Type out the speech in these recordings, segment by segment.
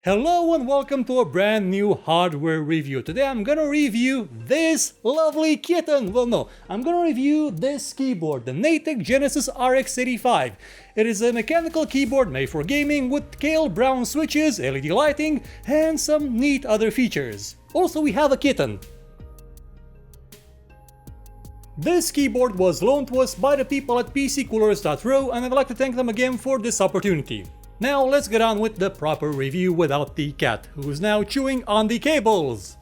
Hello and welcome to a brand new hardware review. Today I'm gonna review this lovely kitten. Well, no, I'm gonna review this keyboard, the Natec Genesis RX85. It is a mechanical keyboard made for gaming with Kailh brown switches, LED lighting, and some neat other features. Also, we have a kitten. This keyboard was loaned to us by the people at PCcoolers.ro, and I'd like to thank them again for this opportunity. Now let's get on with the proper review without the cat, who's now chewing on the cables.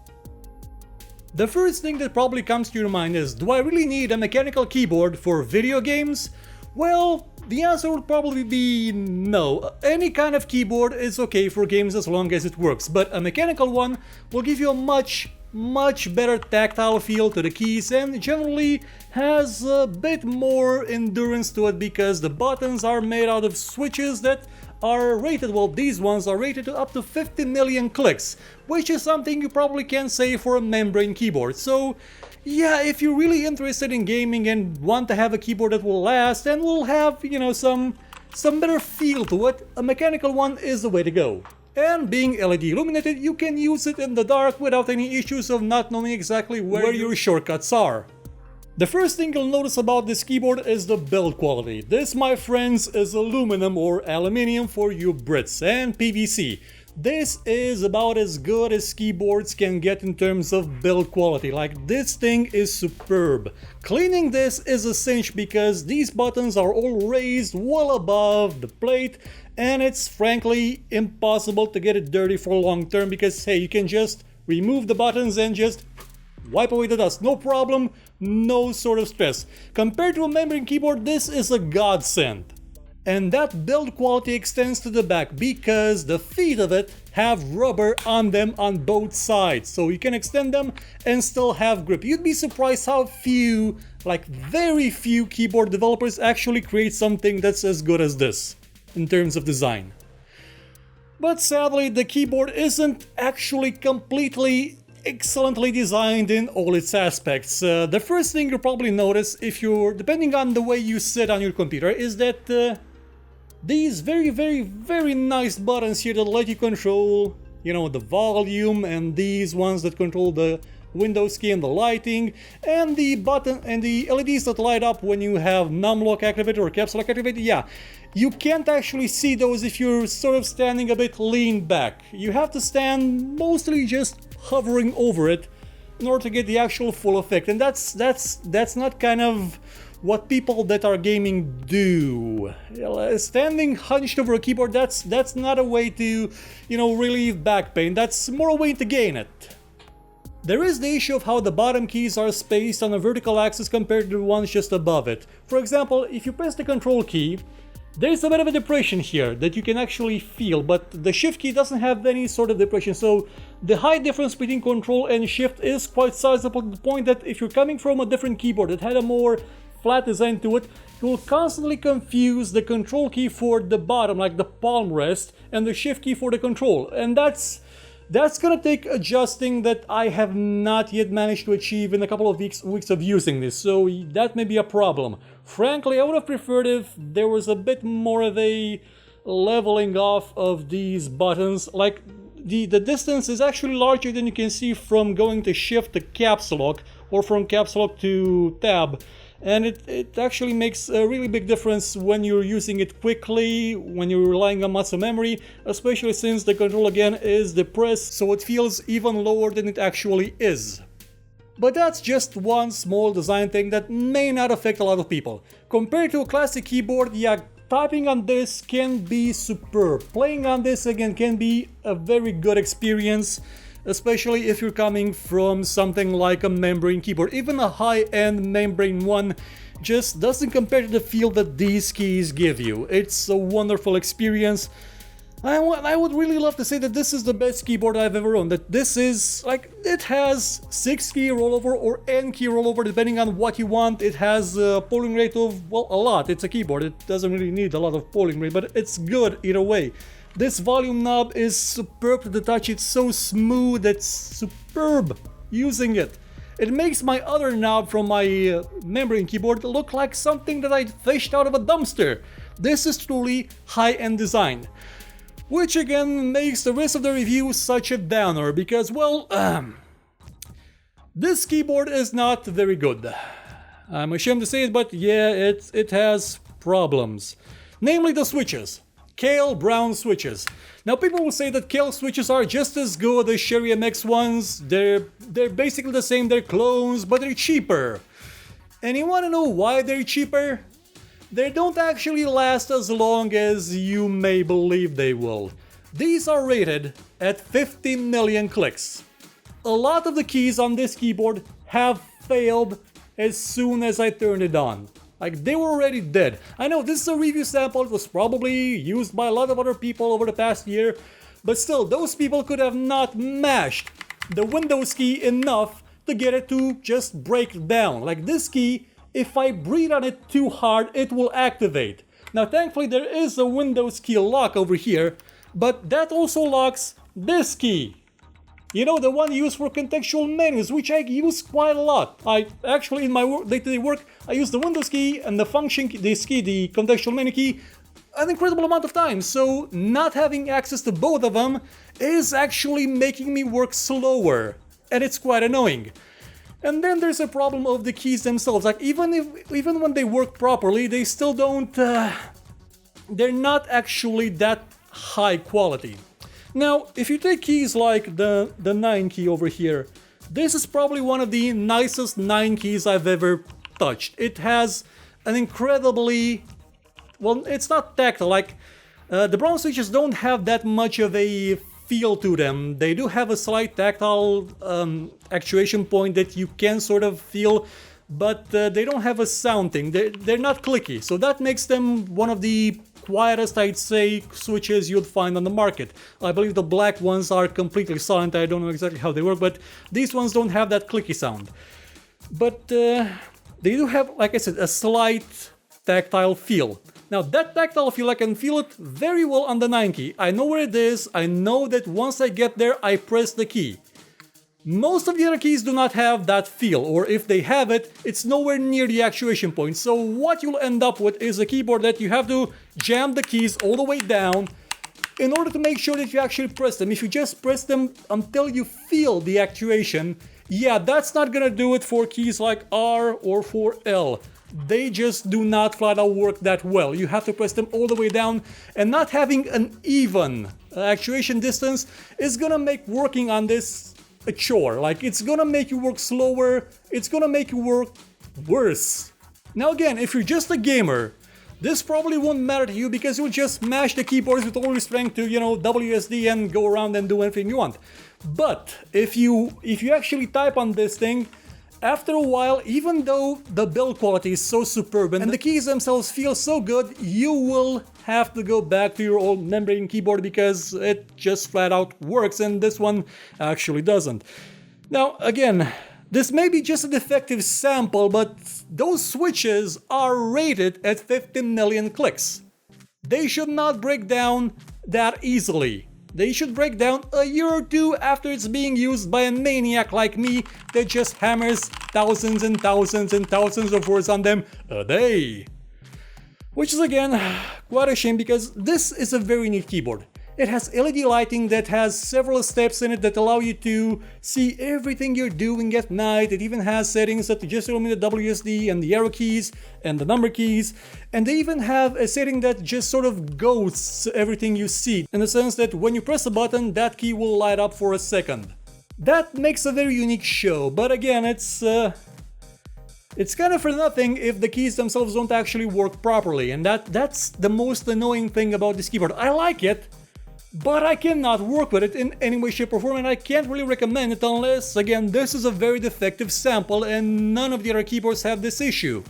The first thing that probably comes to your mind is, do I really need a mechanical keyboard for video games? Well, the answer would probably be no. Any kind of keyboard is okay for games as long as it works, but a mechanical one will give you a much better tactile feel to the keys and generally has a bit more endurance to it because the buttons are made out of switches that are rated, well, these ones are rated to up to 50 million clicks, which is something you probably can't say for a membrane keyboard. So yeah, if you're really interested in gaming and want to have a keyboard that will last and will have, you know, some better feel to it, a mechanical one is the way to go. And being LED illuminated, you can use it in the dark without any issues of not knowing exactly where your shortcuts are. The first thing you'll notice about this keyboard is the build quality. This, my friends, is aluminum or aluminium for you Brits, and PVC. This is about as good as keyboards can get in terms of build quality. Like, this thing is superb. Cleaning this is a cinch because these buttons are all raised well above the plate, and it's frankly impossible to get it dirty for long term because, hey, you can just remove the buttons and just wipe away the dust, no problem, no sort of stress. Compared to a membrane keyboard, this is a godsend. And that build quality extends to the back because the feet of it have rubber on them on both sides, so you can extend them and still have grip. You'd be surprised how few, like very few keyboard developers actually create something that's as good as this in terms of design. But sadly, the keyboard isn't actually completely excellently designed in all its aspects. The first thing you'll probably notice, if you're depending on the way you sit on your computer, is that these very nice buttons here that let you control, you know, the volume, and these ones that control the Windows key and the lighting, and the button and the LEDs that light up when you have num-lock activated or caps lock activated. Yeah, you can't actually see those if you're sort of standing a bit leaned back. You have to stand mostly just hovering over it in order to get the actual full effect, and that's not kind of what people that are gaming do. Standing hunched over a keyboard, that's not a way to, you know, relieve back pain. That's more a way to gain it. There is the issue of how the bottom keys are spaced on a vertical axis compared to the ones just above it. For example, if you press the control key, there's a bit of a depression here that you can actually feel, but the shift key doesn't have any sort of depression, so the height difference between control and shift is quite sizable to the point that if you're coming from a different keyboard that had a more flat design to it, you'll constantly confuse the control key for the bottom, like the palm rest, and the shift key for the control, and that's gonna take adjusting that I have not yet managed to achieve in a couple of weeks of using this, so that may be a problem. Frankly, I would have preferred if there was a bit more of a leveling off of these buttons. Like, the distance is actually larger than you can see from going to shift to caps lock or from caps lock to tab. And it actually makes a really big difference when you're using it quickly, when you're relying on muscle memory, especially since the control again is depressed, so it feels even lower than it actually is. But that's just one small design thing that may not affect a lot of people. Compared to a classic keyboard, yeah, typing on this can be superb. Playing on this again can be a very good experience, especially if you're coming from something like a membrane keyboard. Even a high-end membrane one just doesn't compare to the feel that these keys give you. It's a wonderful experience. I would really love to say that this is the best keyboard I've ever owned. That this is, like, it has 6-key rollover or N-key rollover depending on what you want. It has a polling rate of, well, a lot. It's a keyboard. It doesn't really need a lot of polling rate, but it's good either way. This volume knob is superb to the touch. It's so smooth, it's superb using it. It makes my other knob from my membrane keyboard look like something that I fished out of a dumpster. This is truly high-end design. Which again makes the rest of the review such a downer because, well, this keyboard is not very good. I'm ashamed to say it, but yeah, it has problems. Namely the switches. Kailh brown switches. Now people will say that Kailh switches are just as good as Sherry MX ones. They're basically the same, they're clones, but they're cheaper. And you wanna know why they're cheaper? They don't actually last as long as you may believe they will. These are rated at 15 million clicks. A lot of the keys on this keyboard have failed as soon as I turned it on. Like, they were already dead. I know this is a review sample, it was probably used by a lot of other people over the past year, but still, those people could have not mashed the Windows key enough to get it to just break down. Like this key, if I breathe on it too hard, it will activate. Now thankfully there is a Windows key lock over here, but that also locks this key. You know, the one used for contextual menus, which I use quite a lot. I actually, in my day-to-day work, I use the Windows key and the function key, this key, the contextual menu key, an incredible amount of times. So not having access to both of them is actually making me work slower, and it's quite annoying. And then there's a problem of the keys themselves. Like even when they work properly, they still don't. They're not actually that high quality. Now, if you take keys like the 9 key over here, this is probably one of the nicest 9 keys I've ever touched. It has an incredibly, well, it's not tactile, like the brown switches don't have that much of a feel to them. They do have a slight tactile actuation point that you can sort of feel, but they don't have a sound thing. They're not clicky, so that makes them one of the quietest, I'd say, switches you'd find on the market. I believe the black ones are completely silent. I don't know exactly how they work, but these ones don't have that clicky sound. But they do have, like I said, a slight tactile feel. Now that tactile feel, I can feel it very well on the 9 key. I know where it is, I know that once I get there, I press the key. Most of the other keys do not have that feel, or if they have it, it's nowhere near the actuation point. So what you'll end up with is a keyboard that you have to jam the keys all the way down in order to make sure that you actually press them. If you just press them until you feel the actuation, yeah, that's not gonna do it for keys like R or for L. They just do not flat out work that well. You have to press them all the way down, and not having an even actuation distance is gonna make working on this a chore. Like, it's gonna make you work slower, it's gonna make you work worse. Now again, if you're just a gamer, this probably won't matter to you because you'll just smash the keyboards with all your strength to, you know, WSD and go around and do anything you want. But if you actually type on this thing, after a while, even though the build quality is so superb and the keys themselves feel so good, you will have to go back to your old membrane keyboard because it just flat out works, and this one actually doesn't. Now again, this may be just a defective sample, but those switches are rated at 15 million clicks. They should not break down that easily. They should break down a year or two after it's being used by a maniac like me that just hammers thousands and thousands and thousands of words on them a day. Which is again quite a shame because this is a very neat keyboard. It has LED lighting that has several steps in it that allow you to see everything you're doing at night. It even has settings that just illuminate the WSD and the arrow keys and the number keys. And they even have a setting that just sort of ghosts everything you see, in the sense that when you press a button, that key will light up for a second. That makes a very unique show, but again, it's kind of for nothing if the keys themselves don't actually work properly, and that's the most annoying thing about this keyboard. I like it, but I cannot work with it in any way, shape or form, and I can't really recommend it unless, again, this is a very defective sample and none of the other keyboards have this issue.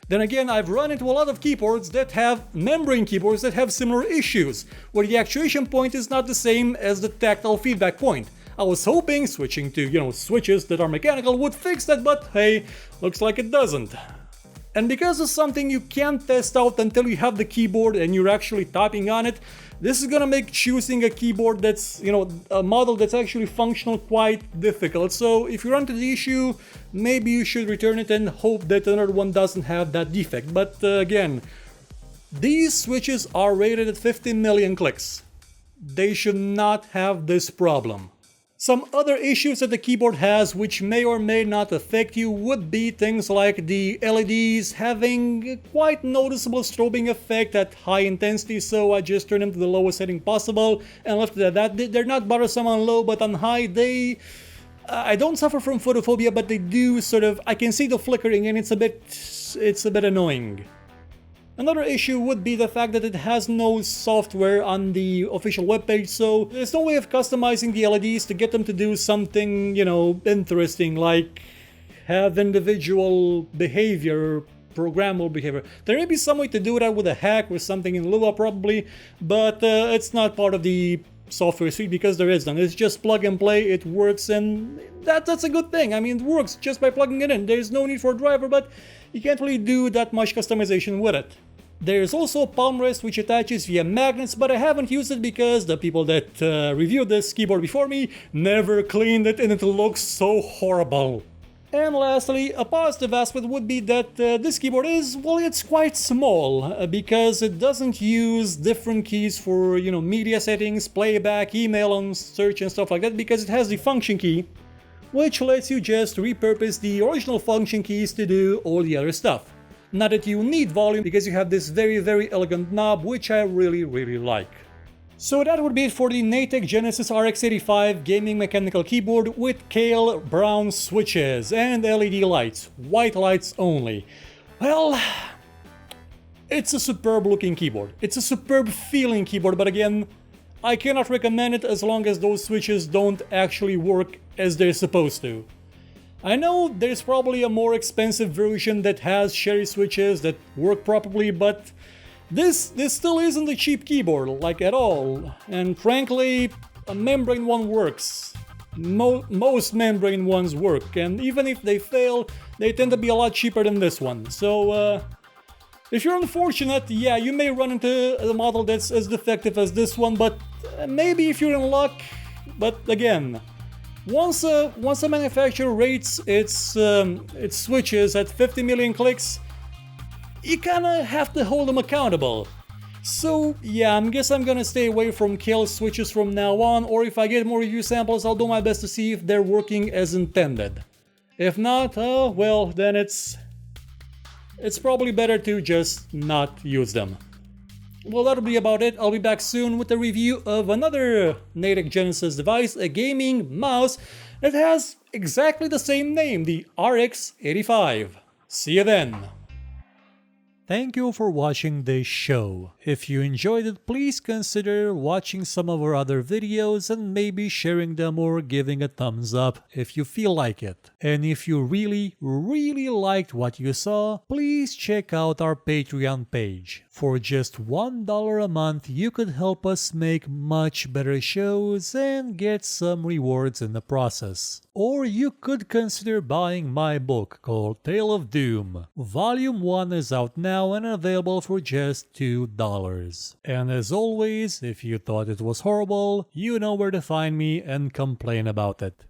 Then again, I've run into a lot of keyboards that have membrane keyboards that have similar issues, where the actuation point is not the same as the tactile feedback point. I was hoping switching to, you know, switches that are mechanical would fix that, but hey, looks like it doesn't. And because it's something you can't test out until you have the keyboard and you're actually typing on it, this is gonna make choosing a keyboard that's, you know, a model that's actually functional quite difficult. So if you run into the issue, maybe you should return it and hope that another one doesn't have that defect. But again, these switches are rated at 15 million clicks. they should not have this problem. Some other issues that the keyboard has which may or may not affect you would be things like the LEDs having a quite noticeable strobing effect at high intensity, so I just turned them to the lowest setting possible and left it at that. They're not bothersome on low, but on high I don't suffer from photophobia, but they do sort of, I can see the flickering and it's a bit annoying. Another issue would be the fact that it has no software on the official webpage, so there's no way of customizing the LEDs to get them to do something, you know, interesting, like have individual behavior, programmable behavior. There may be some way to do that with a hack or something in Lua probably, but it's not part of the software suite because there is none. It's just plug and play, it works, and that's a good thing. I mean, it works just by plugging it in. There's no need for a driver, but you can't really do that much customization with it. There's also a palm rest which attaches via magnets, but I haven't used it because the people that reviewed this keyboard before me never cleaned it and it looks so horrible. And lastly, a positive aspect would be that this keyboard is, well, it's quite small because it doesn't use different keys for, you know, media settings, playback, email and search and stuff like that, because it has the function key, which lets you just repurpose the original function keys to do all the other stuff. Not that you need volume because you have this very elegant knob, which I really like. So that would be it for the Natec Genesis RX85 gaming mechanical keyboard with Kailh brown switches and LED lights, white lights only. Well, it's a superb looking keyboard. It's a superb feeling keyboard, but again, I cannot recommend it as long as those switches don't actually work as they're supposed to. I know there's probably a more expensive version that has cherry switches that work properly, but this still isn't a cheap keyboard, like at all. And frankly, a membrane one works. Most membrane ones work, and even if they fail, they tend to be a lot cheaper than this one. So if you're unfortunate, yeah, you may run into a model that's as defective as this one, but maybe if you're in luck. But again, once a manufacturer rates its switches at 50 million clicks, you kinda have to hold them accountable. So yeah, I guess I'm gonna stay away from Kailh switches from now on, or if I get more review samples, I'll do my best to see if they're working as intended. If not, well, then it's probably better to just not use them. Well, that'll be about it. I'll be back soon with a review of another Natec Genesis device, a gaming mouse that has exactly the same name, the RX85. See you then! Thank you for watching this show. If you enjoyed it, please consider watching some of our other videos and maybe sharing them or giving a thumbs up if you feel like it. And if you really liked what you saw, please check out our Patreon page. For just $1 a month, you could help us make much better shows and get some rewards in the process. Or you could consider buying my book called Tale of Doom. Volume 1 is out now and available for just $2. And as always, if you thought it was horrible, you know where to find me and complain about it.